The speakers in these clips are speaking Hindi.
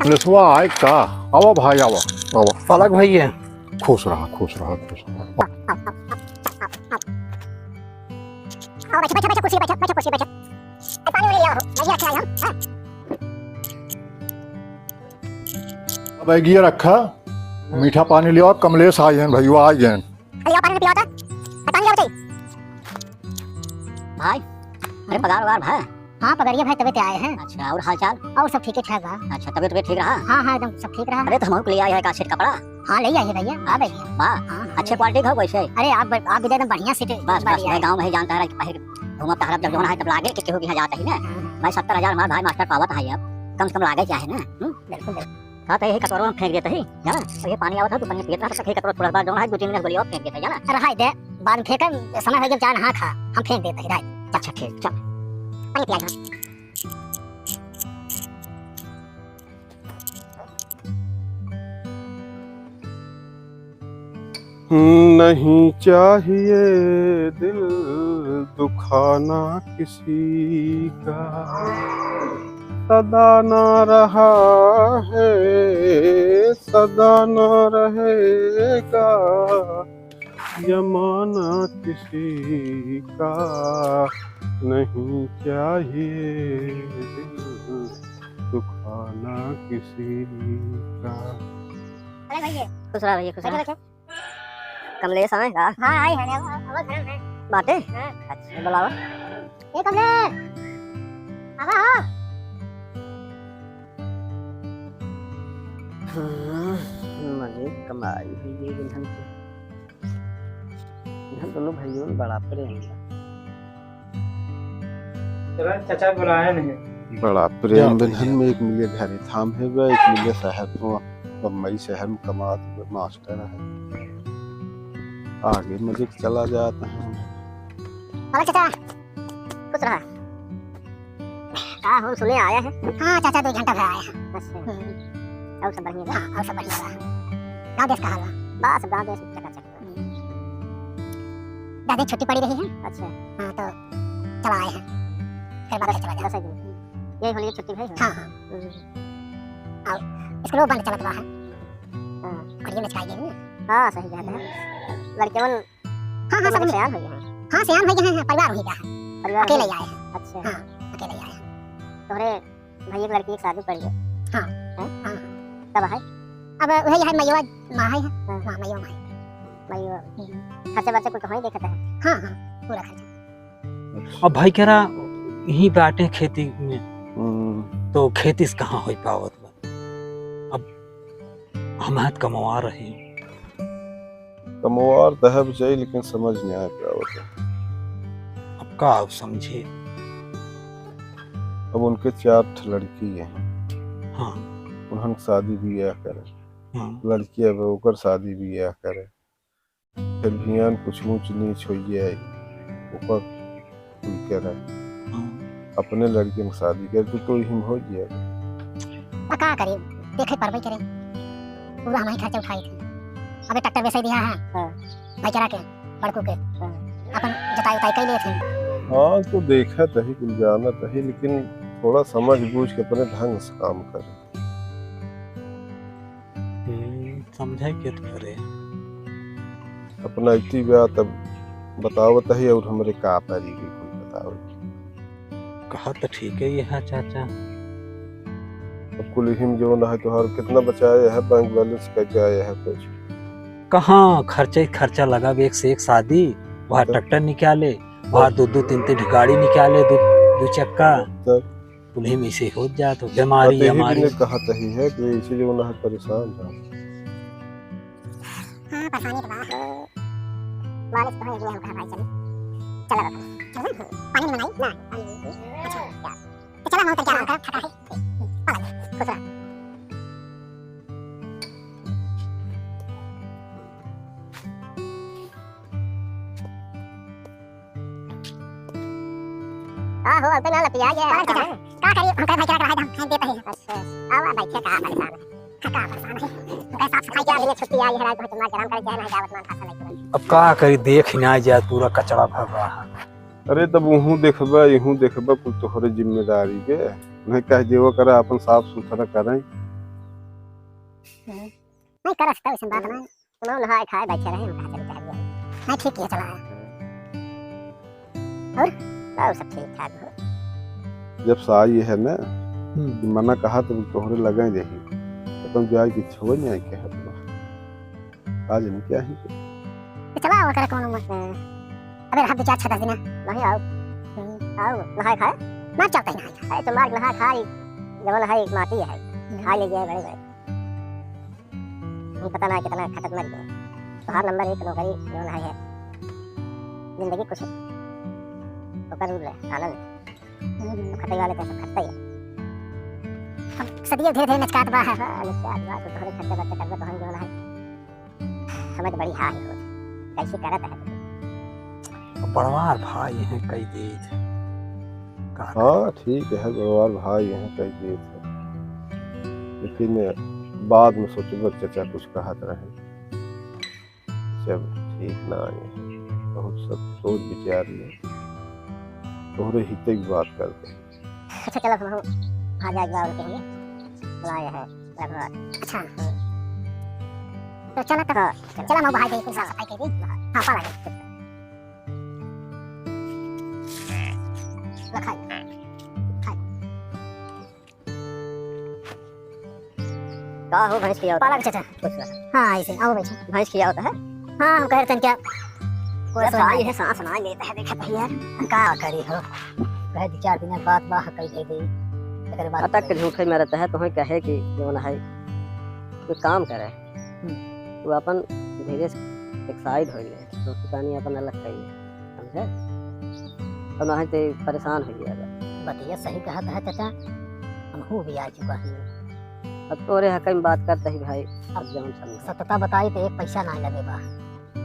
पुलिसवा आए का। आओ भाई आओ आओ। पलक भाई है। खुश रहा खुश रहा खुश रहा। बैठो बैठो बैठो कुर्सी बैठो बैठो कुर्सी बैठो। पानी ले आओ मैं रखा है हां। अब ये रखा मीठा पानी लियो। कमलेश आए हैं भैया आए हैं। लियो पानी पियो तो पानी लियो चाहिए भाई। अरे पगार वगार भाई। हाँ पगारिया भाई तबीयत आए हैं। अच्छा और हालचाल और सब ठीक ठाक बा। अच्छा तबीयत ठीक रहा। हाँ हाँ एकदम सब ठीक रहा। अरे तो हमको ले आए हैं का सेट कपड़ा। हाँ ले आइए भैया आ भैया वाह अच्छे क्वालिटी का वैसे। अरे आप भी एकदम बढ़िया सेट। बस बस मैं गांव में ही जानता है कि पहले घूमा टहरा जब जोन है तब लागे कि केहू के यहाँ जाता ही ना। भाई 70,000 मार भाई मास्टर पावत है अब कम से कम लागे चाहे ना। बिल्कुल हाँ तो यही कटोरा में फेंक देते ही जाना। तो ये पानी आवत है तो पानी पीता है तो कटोरा थोड़ा बाद जोन है 2-3 मिनट बोलिए और फेंक देते जाना। अरे हाय दे बाद में फेंका समय हो गया जान हां खा हम फेंक देते ही राइट। अच्छा ठीक चल पानी पिया जा। नहीं चाहिए दिल दुखाना किसी का, सदा ना रहा है सदा ना रहेगा, जमाना किसी का नहीं चाहिए दिल दुखाना किसी का। अरे भैया खुश रहा भैया खुश रहा। कमलेश आए का। हां आए हैं अब घर में बाटे। अच्छा बुलाओ ए कमलेश आवा आओ। मजे कमाई भी ये दिन हम दोनों भाइयों में बड़ा प्रेम है। चला चाचा बुलाया नहीं। बड़ा प्रेम बंधन में एक मिले घरे थाम है वह एक मिले शहर में बम्बई शहर में कमात मास्टर है। आगे मजे चला जाता है। अरे चाचा खुश रहा। हम सुने आया है। हाँ चाचा 2 घंटा भर आया है। अच्छा और सब बढ़िया। हाँ और सब बढ़िया रहा। गाँव देश का हाल है। बस गाँव देश चकाचक। दादी छुट्टी पड़ी रही है। अच्छा हाँ तो चला आए हैं फिर बाद चला जाए 10 दिन यही होली छुट्टी भाई। हाँ हाँ और स्कूल बंद चलत रहा है। और ये में चाहिए नहीं। हाँ सही बात है। लड़के मन हाँ हाँ सब सयान हो गए हैं। हाँ सयान हो गए हैं परिवार वही का है। परिवार अकेले आए हैं। अच्छा हाँ अकेले आए हैं। तुम्हारे भैया की लड़की की शादी पड़ी है। हाँ हाँ कब है? अब वही है मयुआ माँ है। हाँ मयुआ माँ मयुआ खर्चा बर्चा कुछ वहीं देखता है। हाँ हाँ पूरा खर्चा। अब भाई कह रहा यहीं बैठे खेती में तो खेती से कहाँ हो पावत बा। अब हम हाथ कमवा रहे हैं। कमवार दहब चाहिए लेकिन समझ नहीं आया क्या होता। अब का आप समझे। अब उनके 4 लड़की हैं। हाँ उन्होंने शादी ब्याह करे। हाँ लड़की अब ओकर शादी ब्याह करे फिर भियान कुछ ऊंच नीच हो जाए ऊपर करे अपने लड़के में शादी कर तो हिम हो जाए। क्या करें देखे पर करे पूरा हमारी खर्चा उठाई थी। अबे ट्रैक्टर वैसे दिया है। भाई चला के बड़कू के अपन जताई उताई कई लिए थे। हाँ तो देखा तही कुल जाना तही लेकिन थोड़ा समझ बूझ के अपने ढंग से काम करे। समझे के तो करे अपना इतनी ब्याह तब बताओ तही और हमरे का पारी की कोई बताओ। कहा तो ठीक है ये है चाचा। अब कुल हिम जो ना है तो हर कितना बचाया है बैंक बैलेंस कैसे आया है कुछ कहाँ खर्चा लगा। एक से एक शादी वहाँ ट्रैक्टर निकाले वहाँ 2-3 गाड़ी निकाले 2 चक्का उन्हें में से हो जाए तो बीमारी हमारी कहा तही है कि इसे जो ना परेशान है। हां परेशानी तो बारिश तो है जो हम कहा भाई चले चला पानी में नहीं ना अच्छा तो चला हम तो क्या कर थका है खुश रहा। हो अब तो ना लपिया गया का करिए हम कह भाई चला कर हम देते हैं। अच्छा अब भाई क्या परेशान है थका परेशान है तो कैसा साफ सफाई के लिए छुट्टी आई है रात को तुम्हारा गरम कर जाए ना जावत मान खाता नहीं। अब का करी देख ना जाए पूरा कचरा भरवा। अरे तब वहू देखबा कुछ तोहरे जिम्मेदारी के नहीं कह देवो करे अपन साफ सुथरा करें नहीं कर सकता वैसे बात नहीं, तुम नहाए खाए बैठे रहे, हम कहाँ चले जाएंगे। नहीं ठीक किया चला है। और सब ठीक ठाक हो। जब साई है ना कि मना कहा तो तोहरे लगे रही तो तुम जाए कि छोड़ नहीं के है आज नहीं क्या है तो चला वो करे कौन मत अबे हाथ दो चार छह दस दिन नहीं आओ नहाए खाए ना चलता ही नहीं है तो मार नहा खाई जब नहाई माटी है खा ले गए बड़े बड़े नहीं पता ना कितना खतरनाक मर गए। तो हर नंबर 1 नौकरी जो नहाई है जिंदगी कुछ तो कर ले आनंद खतई वाले तो सब खतई है। अब सदियों धीरे धीरे नचकात बा है नचकात बा तो थोड़े खर्चे बच्चे कर तो हम जो है समझ बड़ी हाई हो कैसे करत है बड़वार भाई हैं कई दे हाँ ठीक है गड़वार भाई यहाँ कह दिए थे लेकिन बाद में सोचो चचा कुछ कहत रहे जब ठीक ना आए बहुत सब सोच विचार में तोहरे हिते की बात करते। अच्छा चलो हम आ जाए जाओ कहेंगे बुलाया है लगभग। अच्छा तो चलो तो चलो हम भाई के कुछ सफाई के दी हां पाला लखाई का हो भैंस किया पाला चाचा हां ऐसे आओ बैठो भैंस किया होता है। हां हम कह रहे थे क्या कोई सवाल है सांस ना लेता है देखा यार का करी हो कह 2-4 दिन बाद बाह कह दे दी अगर बात तक के झूठे में रहता है तो हमें कहे कि जो ना है कोई काम करे वो अपन धीरे से एक साइड हो ले तो कहानी अपन अलग कही समझे तो ना है तो परेशान हो जाएगा। बतिया सही कहा था चाचा हम हो भी आ चुका है अब तोरे हक में बात करते ही भाई अब जौन समझ सतता बताई तो एक पैसा ना लगे बा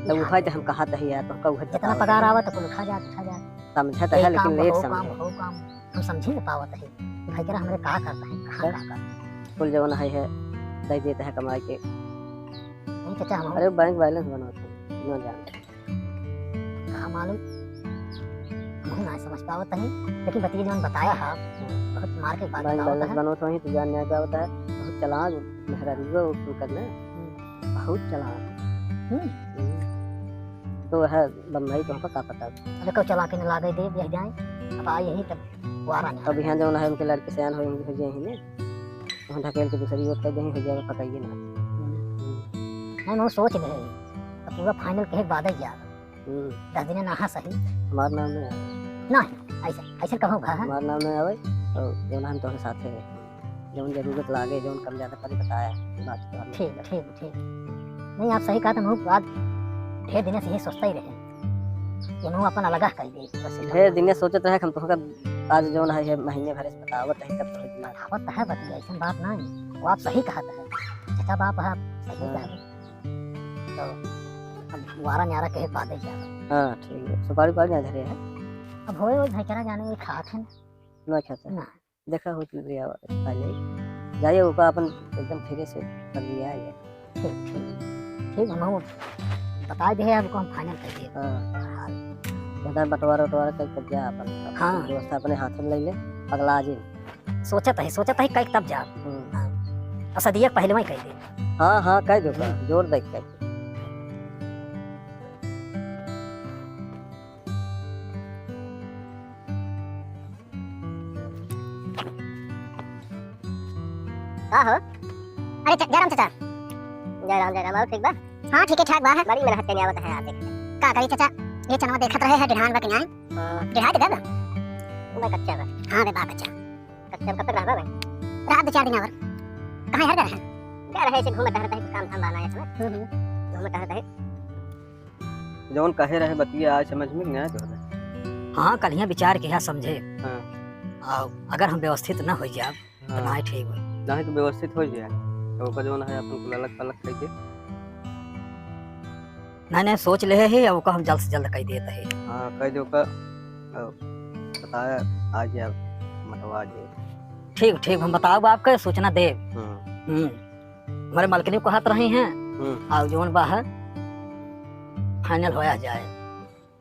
तो वो है तो हम कहा तो यार तो कहू जितना पगार आवत तो खा जा समझा तो है लेकिन लेट समझे काम हम समझ नहीं पावत है भाई जरा हमरे का करता है कहां का करता कुल जो ना है दे देते हैं कमाई के नहीं चाचा हम अरे बैंक बैलेंस बनाते ना जानते कहां मालूम हम ना समझ पावत है लेकिन बतिया जो बताया है बहुत मार के बात बैंक होता बैलेंस है। बनो तो ही तो जानने क्या होता है बहुत चालाक मेहरारू को करना बहुत चालाक तो है बम्बई तो हमको का पता अबे को चला के न लागे दे यही जाए अब आ यही तब वारा नहीं अब यहाँ जो ना है उनके लड़के सयान होंगे हो जाए ही वहाँ ढकेल के दूसरी ओर कहीं हो जाएगा पकाइए ना नहीं मैं सोच ले अब पूरा फाइनल कहे बाद ही जा 10 दिन ना सही हमारा नाम में आवे नहीं ऐसा ऐसा कहो भा हमारा नाम में आवे तो जो ना हम तो साथ है जो जरूरत लागे जो कम ज्यादा कर बताया बात तो ठीक नहीं आप सही कहा था मैं बात ढेर दिन से ये सोचता ही रहे ये मैं अपन अलग कर दी बस ढेर दिन सोचते रहे हम तो आज जो ना है महीने भर से बतावत है तब तो दिमाग आवत है बतिया ऐसा बात नहीं वो आप सही कहा था चाचा बाप आप सही कहा तो अब वारा न्यारा कहे बाद ही जा हाँ ठीक है सुपारी पारी ना धरे है अब होए वो भाईचारा जाने ये खात है ना खाता ना देखा हो तो लिया पहले जाइए ऊपर अपन एकदम फिरे से कर लिया है ठीक हम बता दे आपको हम फाइनल कर दिए हाँ ज्यादा बंटवारा कर जा अपन हाँ। व्यवस्था अपने हाथ में ले ले अगला जी सोचत है कई तब जा और सदिया पहले में कह दे हाँ कह दो जोर देख कह का हो अरे जयराम चाचा जयराम और ठीक बा हां ठीक है ठाक बा है बड़ी मेहनत करनी आवत है आज का करी चाचा ये चनवा देखत रहे है ढान बा के न्याय दिहाई दे दे मैं कच्चा बा हां रे बा कच्चा कब तक रहबा भाई रात 4 दिन और कहां हर गए क्या रहे से घूमत रहता है काम धाम बनाया समय घूमत रहता है जौन कहे रहे बतिया आज समझ में नहीं आया तो हां कल यहां विचार किया समझे हाँ अगर हम व्यवस्थित न हो जाए तो ना ठीक हो नहीं तो व्यवस्थित हो जाए तो ओका जौन है अपन को अलग अलग करके नहीं सोच ले है अब को हम जल्द से जल्द कह देते हैं हाँ कह दो का बताया आज या मतवा जे ठीक हम बताओ आपके सूचना दे हमारे मालकिनी को हाथ रहे हैं और जोन बाहर फाइनल होया जाए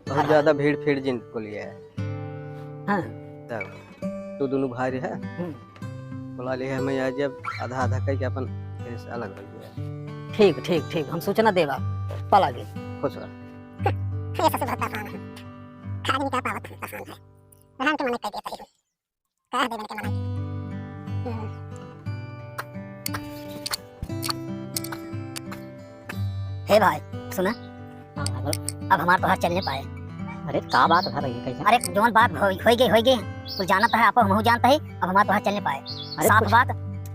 बहुत ज्यादा भीड़ फिर जिन को लिया है हाँ तब तो दोनों भाई है बोला ले हमें आज जब आधा आधा करके अपन तोहरे से अलग हो गया। ठीक ठीक ठीक, हम सूचना देवा पला गे। खुश रह। ये सबसे बहुत आसान है, खाली नहीं कह पावत आसान है, रहन के मन कह देता है, कह देवन के मन। हे भाई सुना, अब हमारे तो हाथ चलने पाए। अरे का बात है भाई कैसे? अरे जोन बात हो गई कुछ जानत है, आप हम जानता है, अब हमारे तो हाथ चलने पाए। अरे साफ कुछ- बात,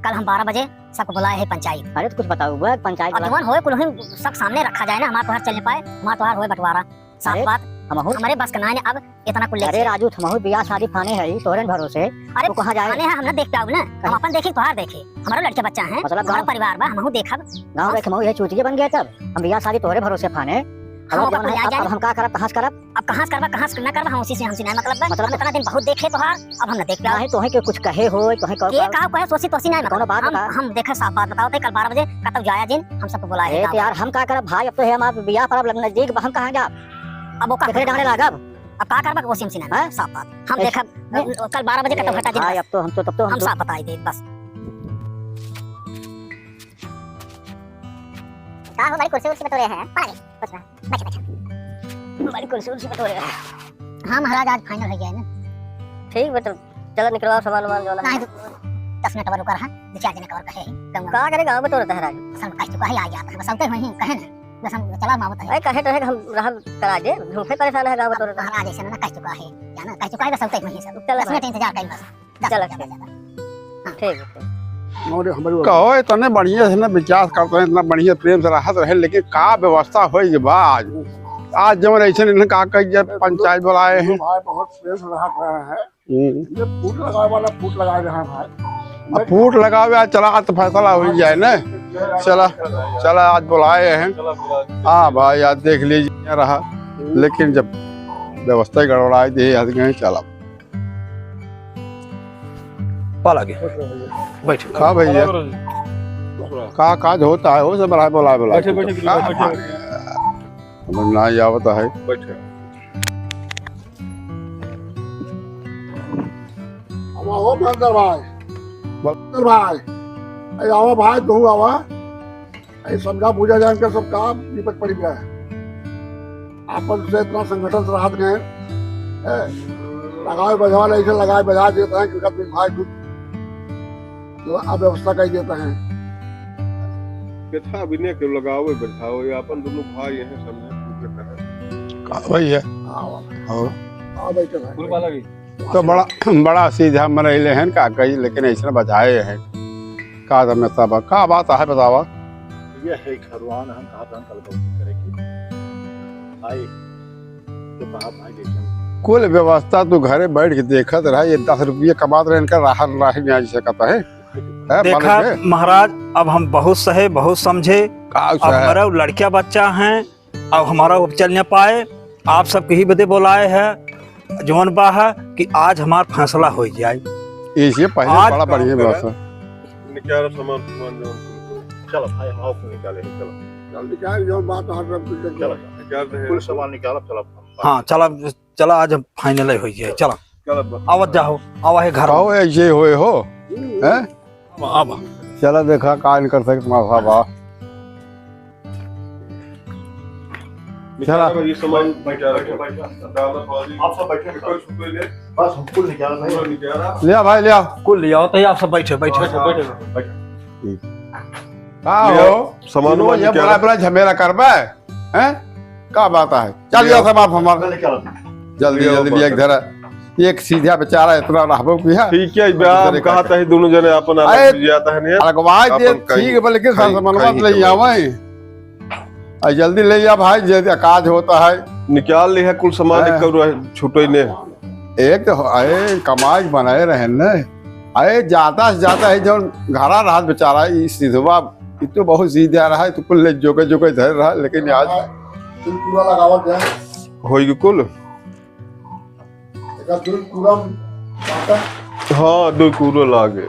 कल हम 12 बजे सबको बुलाए हैं पंचायत। अरे तो कुछ बताओ वो पंचायत अब वाला। जोन होए कुल सब सामने रखा जाए ना, हमारे तो हाथ चलने पाए, हमारे तो हाथ होए बंटवारा। साफ अरे, बात, हमहू हमारे बस का ना है अब इतना कुल। अरे राजू थमहू बियाह शादी फाने है तोहरे भरोसे। अरे तो कहाँ जाए? आने हैं, हम ना देख पाओ ना, हम अपन देखे तोहार देखे, हमारा लड़के बच्चा है, मतलब हमारा गाँव परिवार बा, हमहू देखब। गाँव में थमहू यही चूतिए बन गया तब हम बियाह शादी तोहरे भरोसे फाने। हम अब अपन जौन है, जा जाए, अब हम का करब कहाँ से करब? अब कहाँ से करबा कहाँ से ना करबा, हम उसी से हमसे नहीं मतलब बा। मतलब- हम इतना दिन बहुत देखे तोहार, अब हम ना देख पाओ। काहे तोहे के कुछ कहे हो तोहे के कहा सोची तोसी नहीं कौनो बात हम बता। हम देखे साफ बात बताओ, कल 12 बजे कतब जाया जिन, हम सबको बुलाए ए हैं। तो यार हम का करब भाई? अब तो है हमार बियाह परब लगन नजदीक, हम कहाँ जा? अब वो का देखरे डांडे लागब। अब का करबा उसी हमसे नहीं हाँ? साफ बात, हम ऐसे- देखब कल 12 बजे कतब घटा भाई जिन, अब तो हम तो तब तो हम साफ बताई दे बस। का हो, बड़ी कुर्सी उर्सी पे तो रहे हैं, पाले बस बैठ बैठ, बड़ी कुर्सी उर्सी पे तो रहे हैं। हां महाराज, आज फाइनल हो गया है ना। ठीक बेटा, चलो निकलवाओ सामान वामान जो नहीं 10 मिनट और रुका रहा, 2-4 दिन और कहे कहूंगा का करे गाँव में तो रहता है राजू। सब कह चुका है, आ जाता है बस, सबके वहीं कहे ना बस, हम चला मावत है। अरे कहे तो है कि हम रहब करा दे, भूखे परेशान है गाँव में तो रहता है। महाराज ऐसे ना कह चुका है, जाना कह चुका है बस, सबके वहीं सब। चलो 10 मिनट इंतजार करें बस, 10 चलो, मिनट ज्यादा। ठीक है। कहो इतने बढ़िया से ना विचार करते हैं, इतना बढ़िया प्रेम से रहत रहे, लेकिन का व्यवस्था होई बा आज जब ऐसे नहीं का कही पंचायत बुलाए हैं। भाई बहुत प्रेम से रहा है, हम्म। ये फूट लगाए वाला फूट लगाए रहे हैं भाई। अब फूट लगावे आज चला आज तो फैसला हो जाए ना। चला चला आज बुलाए हैं। हाँ भाई आज देख लीजिए रहा, लेकिन जब व्यवस्था गड़बड़ाई दी आज कहीं चला पला गे बैठ। का भैया का काज होता है वो सब बुलाए बुलाए बुलाए समझ ना आवता है। हो बंदर भाई अरे आवा भाई, तू आवा, अरे समझा बुझा जान के सब काम निपट पड़ी गया है। आपन से इतना संगठन से राहत गए लगाए बजा ऐसे लगाए बजा देते हैं कि कभी भाई जो अव्यवस्था कर देते हैं। कथा अभिनय क्यों लगाओ बैठाओ, ये अपन दोनों भाई हैं, समझे का भैया आओ और आओ बैठे भाई। तो बड़ा बड़ा सीधा मरैले हैं का कही, लेकिन ऐसे बजाए हैं का में सब का बात है बतावा। ये है खरवान, हम कहा था कल करेंगे भाई, तो कहा भाई देखें कुल व्यवस्था तू घरे बैठ के देखत रहा, ये 10 रुपये कमात रहे इनका राहत राही में आज सकता है। देखा महाराज, अब हम बहुत सहे बहुत समझे, अब हमारा लड़किया बच्चा हैं, अब हमारा अब चल न पाए, आप सब कहीं बदे बुलाए हैं जौन बा है कि आज हमारा फैसला हो जाए। इसे पहले आज बड़ा बढ़िया व्यवस्था। निकाल सामान सामान जो चलो भाई आओ निकाले, चलो जल्दी क्या जो बात हर रब चलो निकाल रहे कुल सामान निकालो, चलो हाँ चला चला आज फाइनल हो जाए। चला चलो आवत जाओ, आवा है घर कहो ऐसे हुए हो हैं? आवा। चला देखा का नहीं कर सकते तुम्हारा साहब। चला ये सामान बैठा आप सब बैठे बस, हम कुल निकाल भाई। लिया भाई लिया कुल ले आओ तो आप सब बैठे बैठे का हो सामान इनो ये बड़ा बड़ा झमेला करबे हैं? का बात है? चल लिया सब आप हमारा जल्दी जल्दी भी एक धरा, एक सीधा बेचारा इतना रहबो की है। ठीक है ब्याह कहा था दोनों जने अपन अरे, अलग जाता है नहीं लगवाए दे अपन कहीं- ठीक है, लेकिन कहीं- सामान कहीं ले के आवे और जल्दी ले जा भाई, जैसे काज होता है। निकाल ली है कुल सामान हाँ। एक छुटो ने एक तो अरे कमाई बनाए रहे न, अरे जाता से जाता है जो घरा रहा बेचारा इस सिधवा तो बहुत सीधा रहा है, तो कुल जोके जोके धर रहा, लेकिन आज पूरा लगावत है, होगी कुल। एक दूर पूरा बाटा हाँ 2 कूलो लागे,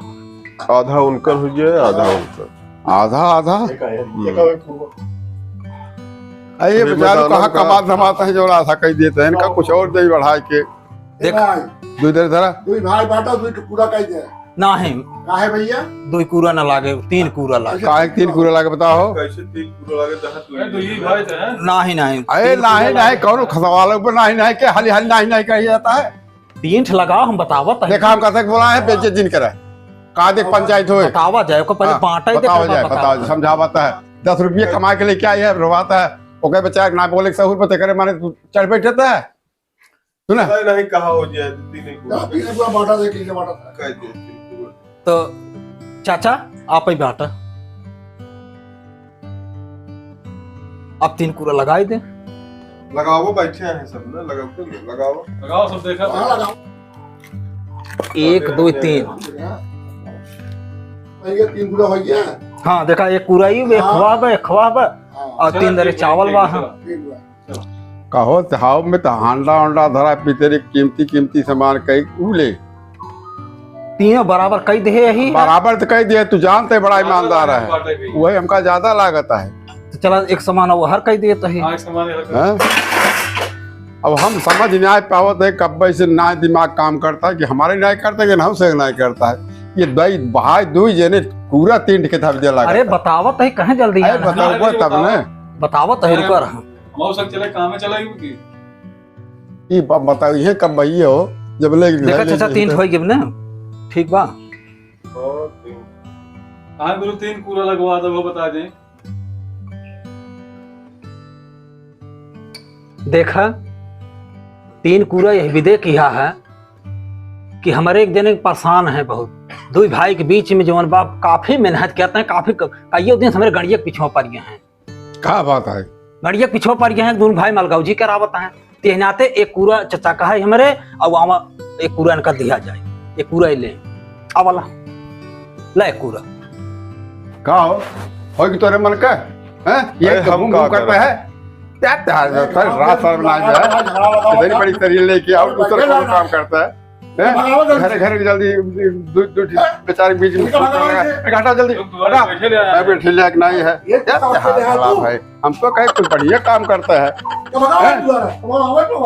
आधा उनकर हो जाए आधा उनकर। आधा आधा एक पूरा अरे अरे बेचारा मैदानों कहाँ का- कमा धमाता है जो आशा कह देते हैं, इनका कुछ और दे बढ़ा के देख। भाई दो इधर धरा। दुई भाई बाटा दुई पूरा कह दे। नहीं काहे भैया? 2 कूड़ा ना लागे, 3 कूड़ा लागे। काहे 3 कूड़ा लगे बताओ? कैसे 3 कूड़ा लगे जहाँ तू तो ये भाई तो है नहीं नहीं अरे नहीं नहीं कौन खसवालों पर नहीं नहीं के हाली हाली नहीं नहीं कही जाता है। 3 ठे लगाओ, हम बतावत है। देखा हम कहते बोला है बेचे दिन करे कहा देख पंचायत होए बतावा जाए को पहले बांटा ही दे, बताओ फिर जाए बतावा। बताओ समझावाता है 10 रुपये कमा के लेके आई है रोवाता है ओके बच्चा ना बोले 100 रुपये करे माने चढ़ बैठता है सुना नहीं कहा हो जाए 3 कूड़ा किसी पूरा बांटा दे, किसी बांटा था। कह दे 3 कूड़ा तो चाचा आप ही बांटा, अब 3 कूड़ा लगाई दे। लगाओ बैठे हैं सब ना लगाओ लगाओ लगाओ सब देखा हाँ, लगाओ। 1 2 3 ये 3 कूड़ा हो गया। हाँ देखा, 1 कूड़ा ही वे खवाब हाँ, और 3 दरे चावल बा। हाँ 3 कूड़ा। कहो हाव में तो हांडा हांडा धरा पीते कीमती कीमती सामान कई उले 3 बराबर कई दे यही है। बराबर तो कह दिया तू जानते बड़ा ईमानदार है वही हमका ज्यादा लागत है तो चला एक समान वो हर कई दे तो है। आज सामान हैं? अब हम समझ नहीं पावत है कब से ना दिमाग काम करता है कि हमारे नहीं करता कि हम से नहीं करता है ये दई भाई दुई जने पूरा 3 के था दिया अरे बतावत है कहे जल्दी अरे बताओ तब ने बतावत है रुकर। मौत सक चले काम में चला की ये बताओ ये कब भई हो जब ले देखा चाचा 3 हो गए ना, ठीक बा। हाँ गुरु 3 कूड़ा लगवा दो वो बता दें। देखा 3 कूड़ा यही विदे किया है कि हमारे एक जने परेशान है बहुत, 2 भाई के बीच में जवन बाप काफी मेहनत करते हैं, काफी कईयों दिन से हमारे गड़िया के पीछे पड़ गए हैं। क्या बात है गड़िया के पीछे पड़ गए हैं, 2 भाई मलगाव जी करावत हैं। तेहनाते 1 कूड़ा चचा का है हमारे और वहां 1 कूड़ा इनका दिया जाए, 1 कूड़ा ही ले अब वाला ला 1 कूड़ा का हो कि तोरे मन का हैं ये अरे हम हम का करता है क्या सर रात सर बना जो है इतनी बड़ी शरीर लेके आओ दूसरा कौन काम करता है घर घर जल्दी दो बेचारे बीच में घाटा जल्दी हटा मैं बैठे लायक नहीं है क्या हाल है हम तो कहे कुछ बढ़िया काम करता है तो बताओ, तुम्हारा आवाज तो